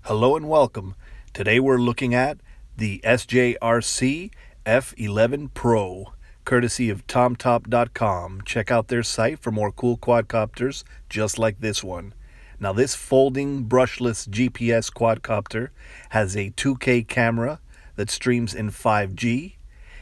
Hello and welcome. Today we're looking at the SJRC F11 PRO, courtesy of TomTop.com. Check out their site for more cool quadcopters just like this one. Now, this folding brushless GPS quadcopter has a 2K camera that streams in 5G.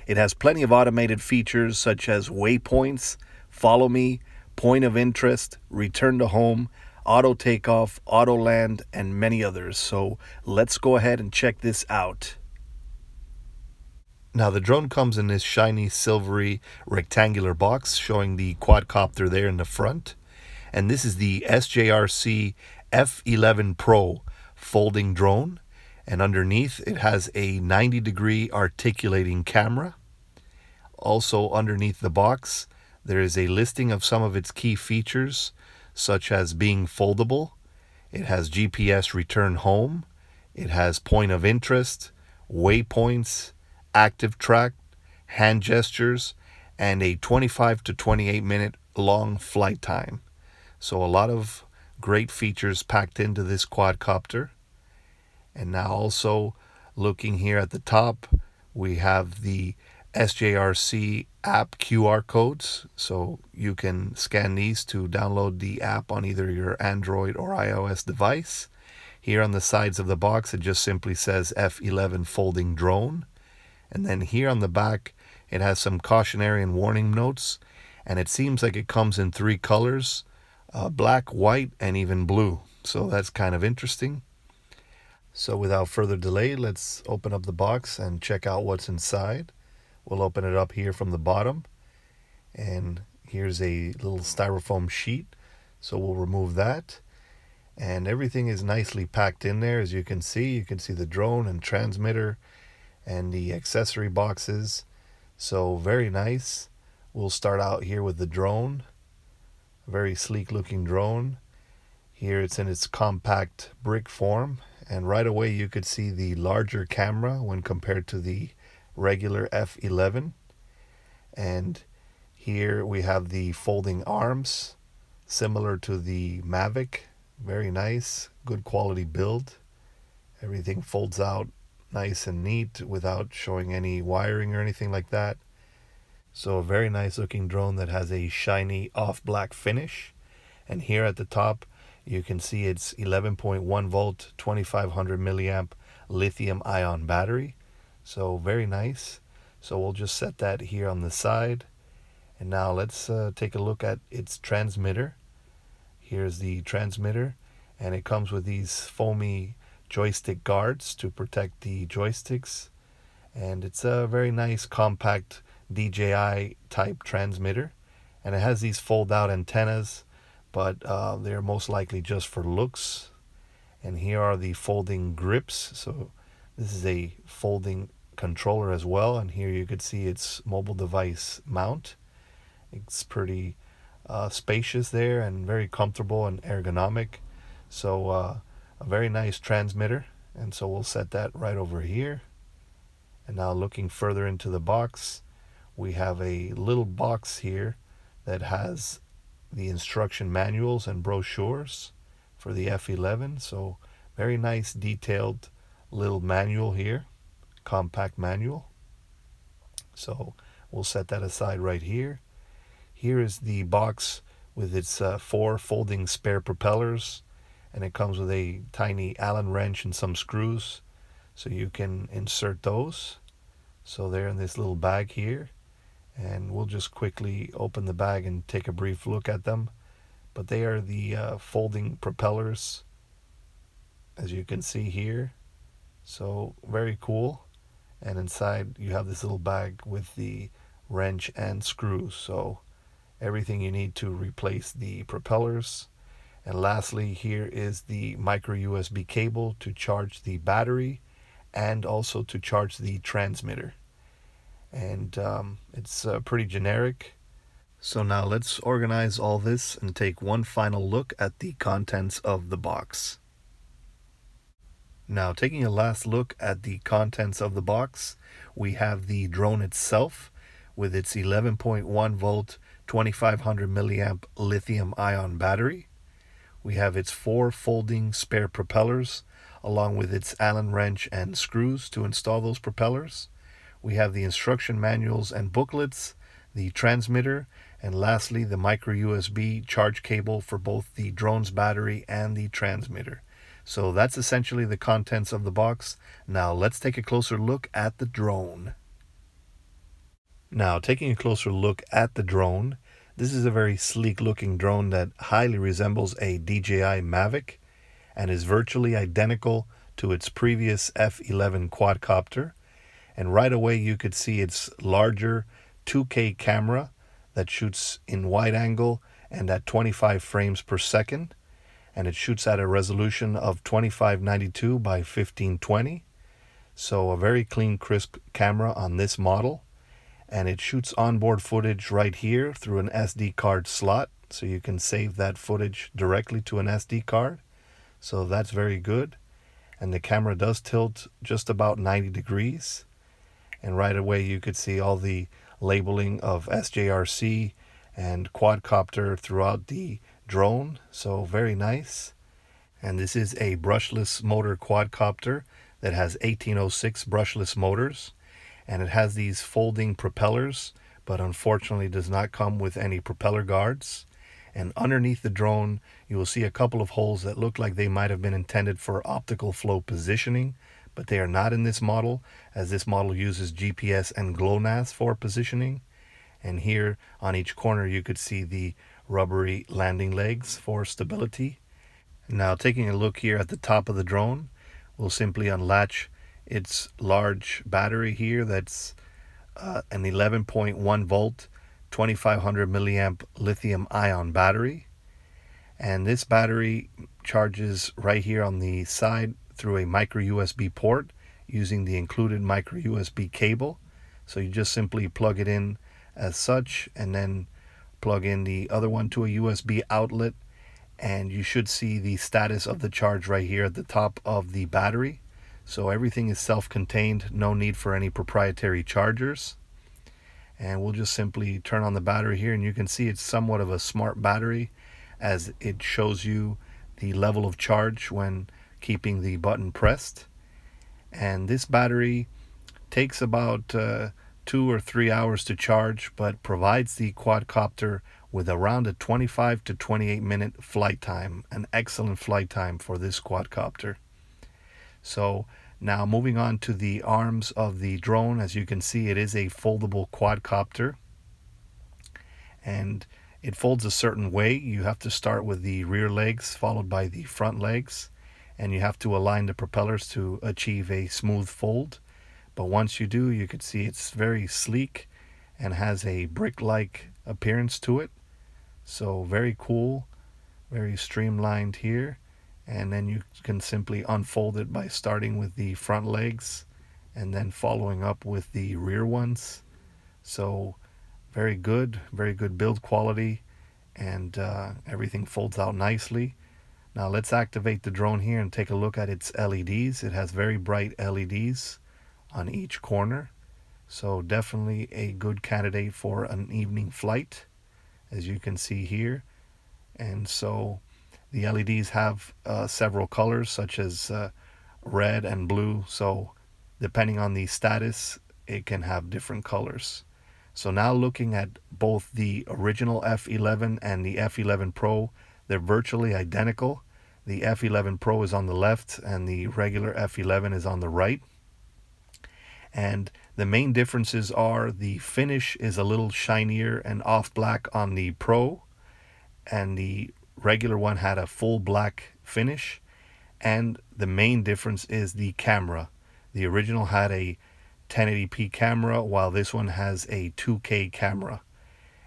It has plenty of automated features such as waypoints, follow me, point of interest, return to home, auto takeoff, auto land, and many others. So let's go ahead and check this out. Now, the drone comes in this shiny silvery rectangular box showing the quadcopter there in the front. And this is the SJRC F11 PRO folding drone. And underneath it has a 90-degree articulating camera. Also underneath the box there is a listing of some of its key features, such as being foldable. It has GPS return home. It has point of interest, waypoints, active track, hand gestures, and a 25 to 28 minute long flight time. So a lot of great features packed into this quadcopter. And now also looking here at the top, we have the SJRC app QR codes, so you can scan these to download the app on either your Android or iOS device. Here on the sides of the box it just simply says F11 folding drone, and then here on the back it has some cautionary and warning notes, and it seems like it comes in three colors, black, white, and even blue, so that's kind of interesting. So without further delay, let's open up the box and check out what's inside. We'll open it up here from the bottom, and here's a little styrofoam sheet, so we'll remove that, and everything is nicely packed in there. As you can see the drone and transmitter and the accessory boxes, so very nice. We'll start out here with the drone, a very sleek looking drone. Here it's in its compact brick form, and right away you could see the larger camera when compared to the regular F11. And here we have the folding arms, similar to the Mavic. Very nice, good quality build. Everything folds out nice and neat without showing any wiring or anything like that. So a very nice looking drone that has a shiny off black finish. And here at the top you can see its 11.1 volt 2500 milliamp lithium ion battery. So very nice. So we'll just set that here on the side. And now let's take a look at its transmitter. Here's the transmitter, and it comes with these foamy joystick guards to protect the joysticks. And it's a very nice compact DJI type transmitter, and it has these fold out antennas, but they're most likely just for looks. And here are the folding grips. So this is a folding controller as well, and here you could see its mobile device mount. It's pretty spacious there and very comfortable and ergonomic. So a very nice transmitter, and so we'll set that right over here. And now looking further into the box, we have a little box here that has the instruction manuals and brochures for the F11. So very nice detailed little manual here, compact manual. So we'll set that aside right here. Here is the box with its 4 folding spare propellers, and it comes with a tiny Allen wrench and some screws, so you can insert those. So they're in this little bag here, and we'll just quickly open the bag and take a brief look at them. But they are the folding propellers, as you can see here. So very cool. And inside you have this little bag with the wrench and screws, so everything you need to replace the propellers. And lastly, here is the micro USB cable to charge the battery and also to charge the transmitter. And it's pretty generic. So now let's organize all this and take one final look at the contents of the box. Now, taking a last look at the contents of the box, we have the drone itself with its 11.1 volt 2500 milliamp lithium ion battery. We have its 4 folding spare propellers, along with its Allen wrench and screws to install those propellers. We have the instruction manuals and booklets, the transmitter, and lastly the micro USB charge cable for both the drone's battery and the transmitter. So that's essentially the contents of the box. Now let's take a closer look at the drone. Now, taking a closer look at the drone, this is a very sleek looking drone that highly resembles a DJI Mavic and is virtually identical to its previous F11 quadcopter. And right away you could see its larger 2K camera that shoots in wide angle and at 25 frames per second, and it shoots at a resolution of 2592 by 1520. So a very clean, crisp camera on this model, and it shoots onboard footage right here through an SD card slot, so you can save that footage directly to an SD card. So that's very good. And the camera does tilt just about 90 degrees. And right away you could see all the labeling of SJRC and quadcopter throughout the drone. So very nice. And this is a brushless motor quadcopter that has 1806 brushless motors. And it has these folding propellers, but unfortunately does not come with any propeller guards. And underneath the drone, you will see a couple of holes that look like they might have been intended for optical flow positioning, but they are not in this model, as this model uses GPS and GLONASS for positioning. And here on each corner you could see the rubbery landing legs for stability. Now, taking a look here at the top of the drone, we'll simply unlatch its large battery here. That's an 11.1 volt 2500 milliamp lithium ion battery, and this battery charges right here on the side through a micro USB port using the included micro USB cable. So you just simply plug it in as such and then plug in the other one to a USB outlet, and you should see the status of the charge right here at the top of the battery. So everything is self-contained, no need for any proprietary chargers. And we'll just simply turn on the battery here, and you can see it's somewhat of a smart battery as it shows you the level of charge when keeping the button pressed. And this battery takes about 2 or 3 hours to charge, but provides the quadcopter with around a 25 to 28 minute flight time, an excellent flight time for this quadcopter. So now moving on to the arms of the drone, as you can see, it is a foldable quadcopter, and it folds a certain way. You have to start with the rear legs followed by the front legs, and you have to align the propellers to achieve a smooth fold. But once you do, you can see it's very sleek and has a brick-like appearance to it. So very cool, very streamlined here. And then you can simply unfold it by starting with the front legs and then following up with the rear ones. So very good build quality, and everything folds out nicely. Now let's activate the drone here and take a look at its LEDs. It has very bright LEDs on each corner, so definitely a good candidate for an evening flight, as you can see here. And so the LEDs have several colors, such as red and blue, so depending on the status it can have different colors. So now looking at both the original F11 and the F11 Pro, they're virtually identical. The F11 Pro is on the left and the regular F11 is on the right. And the main differences are the finish is a little shinier and off black on the Pro, and the regular one had a full black finish. And the main difference is the camera. The original had a 1080p camera, while this one has a 2K camera.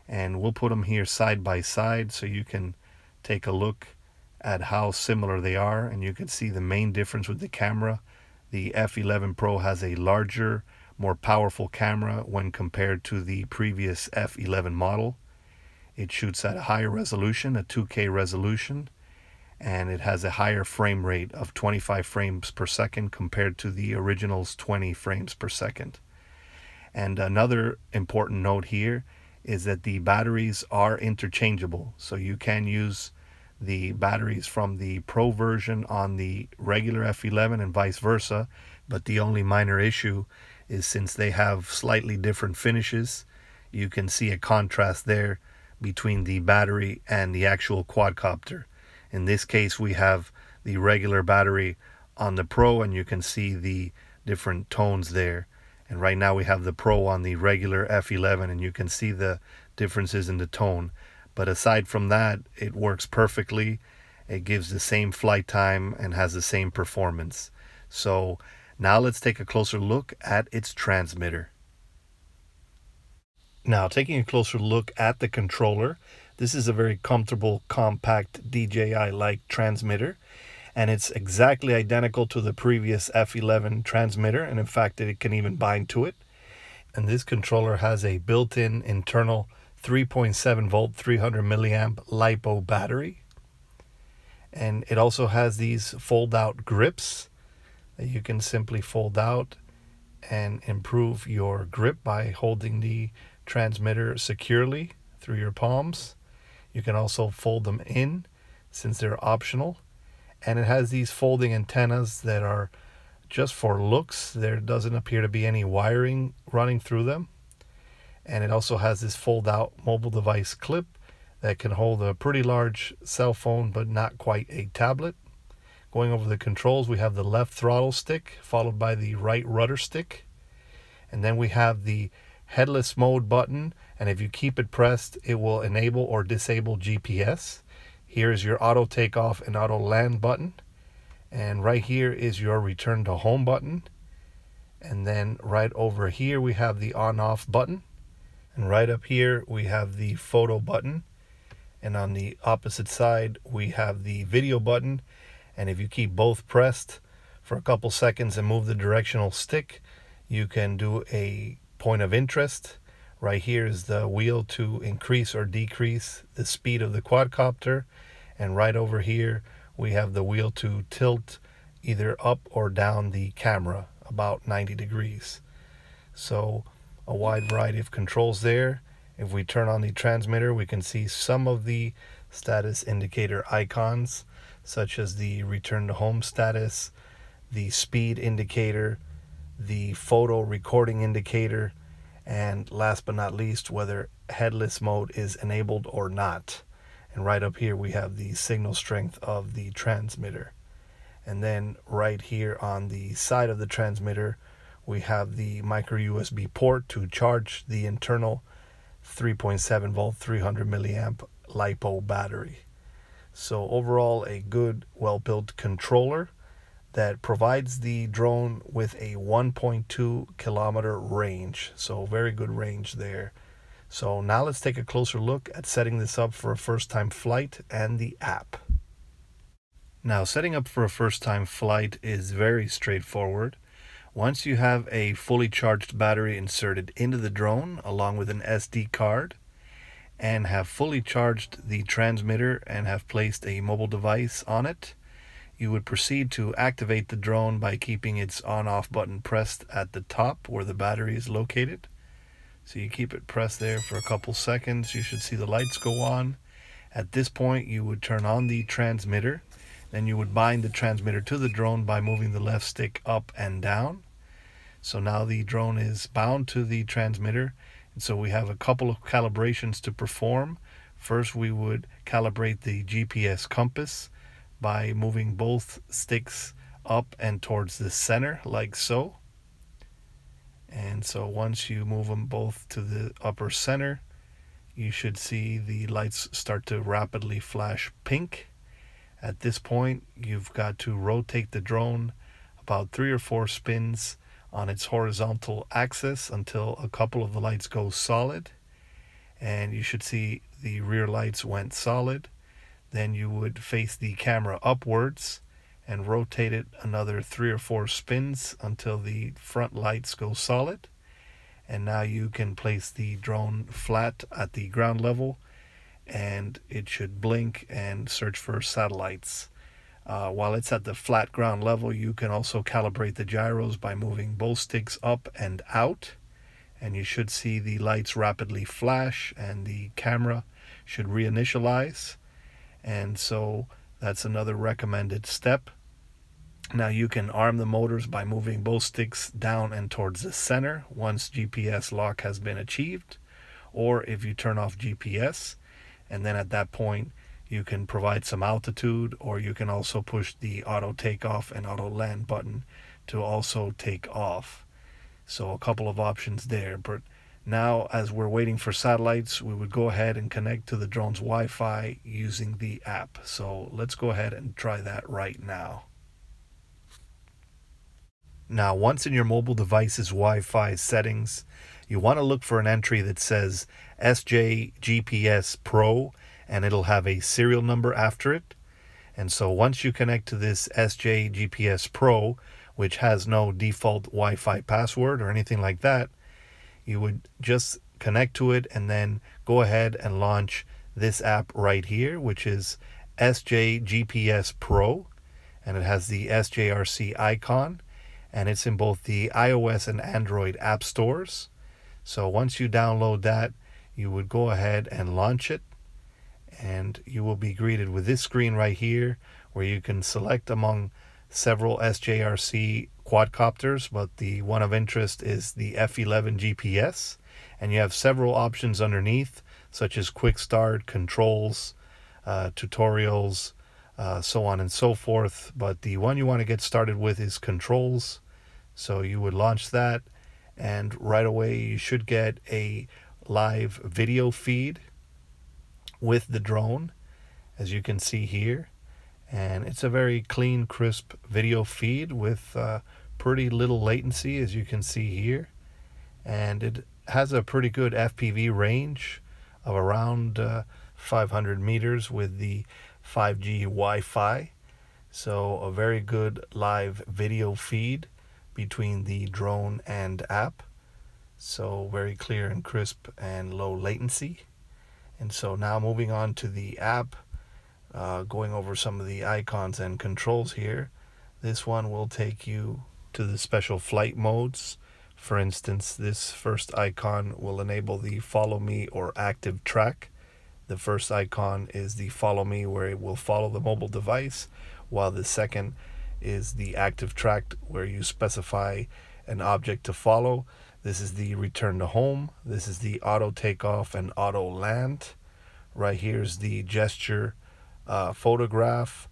And we'll put them here side by side so you can take a look at how similar they are, and you can see the main difference with the camera. The F11 Pro has a larger, more powerful camera when compared to the previous F11 model. It shoots at a higher resolution, a 2K resolution, and it has a higher frame rate of 25 frames per second compared to the original's 20 frames per second. And another important note here is that the batteries are interchangeable, so you can use the batteries from the Pro version on the regular F11 and vice versa, but the only minor issue is since they have slightly different finishes, you can see a contrast there between the battery and the actual quadcopter. In this case, we have the regular battery on the Pro, and you can see the different tones there. And right now we have the Pro on the regular F11, and you can see the differences in the tone. But aside from that, it works perfectly. It gives the same flight time and has the same performance. So now let's take a closer look at its transmitter. Now, taking a closer look at the controller, this is a very comfortable, compact, DJI-like transmitter, and it's exactly identical to the previous F11 transmitter, and in fact, it can even bind to it. And this controller has a built-in internal 3.7 volt 300 milliamp LiPo battery, and it also has these fold-out grips that you can simply fold out and improve your grip by holding the transmitter securely through your palms. You can also fold them in since they're optional, and it has these folding antennas that are just for looks. There doesn't appear to be any wiring running through them, and it also has this fold out mobile device clip that can hold a pretty large cell phone but not quite a tablet. Going over the controls, we have the left throttle stick followed by the right rudder stick, and then we have the headless mode button, and if you keep it pressed, it will enable or disable GPS. Here is your auto takeoff and auto land button, and right here is your return to home button, and then right over here we have the on off button, and right up here we have the photo button, and on the opposite side we have the video button. And if you keep both pressed for a couple seconds and move the directional stick, you can do a point of interest. Right here is the wheel to increase or decrease the speed of the quadcopter, and right over here we have the wheel to tilt either up or down the camera about 90 degrees. So a wide variety of controls there. If we turn on the transmitter, we can see some of the status indicator icons, such as the return to home status, the speed indicator, the photo recording indicator, and last but not least, whether headless mode is enabled or not. And right up here we have the signal strength of the transmitter. And then right here on the side of the transmitter we have the micro USB port to charge the internal 3.7 volt 300 milliamp LiPo battery. So overall, a good, well-built controller that provides the drone with a 1.2 kilometer range. So very good range there. So now let's take a closer look at setting this up for a first-time flight and the app. Now, setting up for a first-time flight is very straightforward. Once you have a fully charged battery inserted into the drone along with an SD card, and have fully charged the transmitter and have placed a mobile device on it, you would proceed to activate the drone by keeping its on-off button pressed at the top where the battery is located. So you keep it pressed there for a couple seconds. You should see the lights go on. At this point, you would turn on the transmitter. Then you would bind the transmitter to the drone by moving the left stick up and down. So now the drone is bound to the transmitter. And so we have a couple of calibrations to perform. First, we would calibrate the GPS compass by moving both sticks up and towards the center, like so. And so once you move them both to the upper center, you should see the lights start to rapidly flash pink. At this point, you've got to rotate the drone about 3 or 4 spins on its horizontal axis until a couple of the lights go solid, and you should see the rear lights went solid. Then you would face the camera upwards and rotate it another 3 or 4 spins until the front lights go solid, and now you can place the drone flat at the ground level and it should blink and search for satellites. While it's at the flat ground level, you can also calibrate the gyros by moving both sticks up and out, and you should see the lights rapidly flash and the camera should reinitialize. And so that's another recommended step. Now you can arm the motors by moving both sticks down and towards the center once GPS lock has been achieved, or if you turn off GPS, and then at that point you can provide some altitude, or you can also push the auto takeoff and auto land button to also take off. So a couple of options there. But now, as we're waiting for satellites, we would go ahead and connect to the drone's Wi-Fi using the app. So let's go ahead and try that right now. Now, once in your mobile device's Wi-Fi settings, you want to look for an entry that says SJRC Pro, and it'll have a serial number after it. And so once you connect to this SJRC Pro, which has no default Wi-Fi password or anything like that, you would just connect to it and then go ahead and launch this app right here, which is SJRC Pro, and it has the SJRC icon, and it's in both the iOS and Android app stores. So once you download that, you would go ahead and launch it, and you will be greeted with this screen right here where you can select among several SJRC quadcopters, but the one of interest is the F11 GPS, and you have several options underneath, such as quick start, controls, tutorials, so on and so forth. But the one you want to get started with is controls. So you would launch that, and right away you should get a live video feed with the drone, as you can see here. And it's a very clean, crisp video feed with pretty little latency, as you can see here. And it has a pretty good FPV range of around 500 meters with the 5G Wi-Fi. So a very good live video feed between the drone and app. So very clear and crisp and low latency. And so now moving on to the app, going over some of the icons and controls here. This one will take you to the special flight modes. For instance, this first icon will enable the follow me or active track. The first icon is the follow me, where it will follow the mobile device, while the second is the active track, where you specify an object to follow. This is the return to home. This is the auto takeoff and auto land. Right here is the gesture photograph.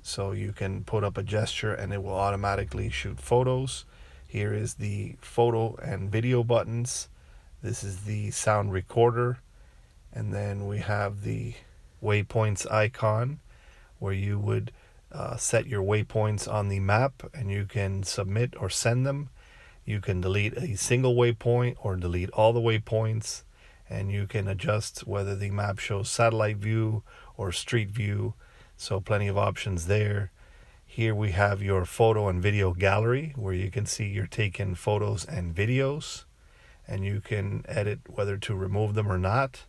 So you can put up a gesture and it will automatically shoot photos. Here is the photo and video buttons. This is the sound recorder. And then we have the waypoints icon, where you would set your waypoints on the map, and you can submit or send them. You can delete a single waypoint or delete all the waypoints, and you can adjust whether the map shows satellite view or street view. So plenty of options there. Here we have your photo and video gallery, where you can see your taken photos and videos, and you can edit whether to remove them or not.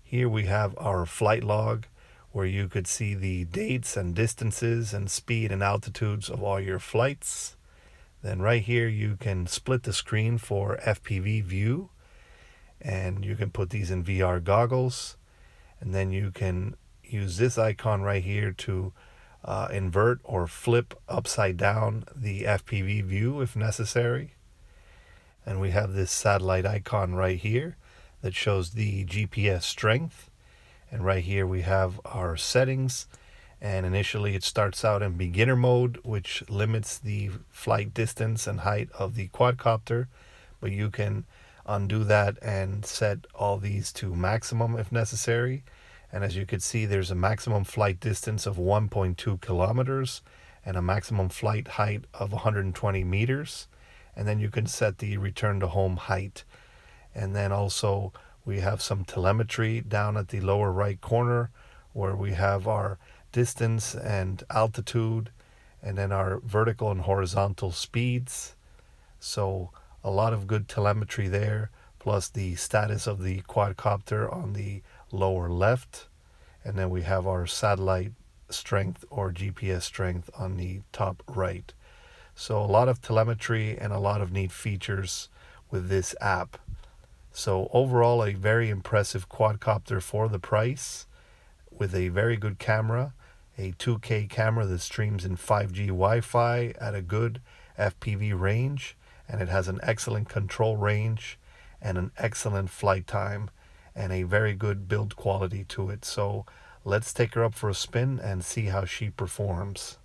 Here we have our flight log, where you could see the dates and distances and speed and altitudes of all your flights. Then right here you can split the screen for FPV view, and you can put these in VR goggles. And then you can use this icon right here to invert or flip upside down the FPV view if necessary. And we have this satellite icon right here that shows the GPS strength. And right here we have our settings, and initially it starts out in beginner mode, which limits the flight distance and height of the quadcopter, but you can undo that and set all these to maximum if necessary. And as you can see, there's a maximum flight distance of 1.2 kilometers and a maximum flight height of 120 meters. And then you can set the return to home height. And then also we have some telemetry down at the lower right corner, where we have our distance and altitude, and then our vertical and horizontal speeds. So a lot of good telemetry there, plus the status of the quadcopter on the lower left. And then we have our satellite strength or GPS strength on the top right. So a lot of telemetry and a lot of neat features with this app. So overall, a very impressive quadcopter for the price, with a very good camera, a 2K camera that streams in 5G Wi-Fi at a good FPV range, and it has an excellent control range and an excellent flight time and a very good build quality to it. So let's take her up for a spin and see how she performs.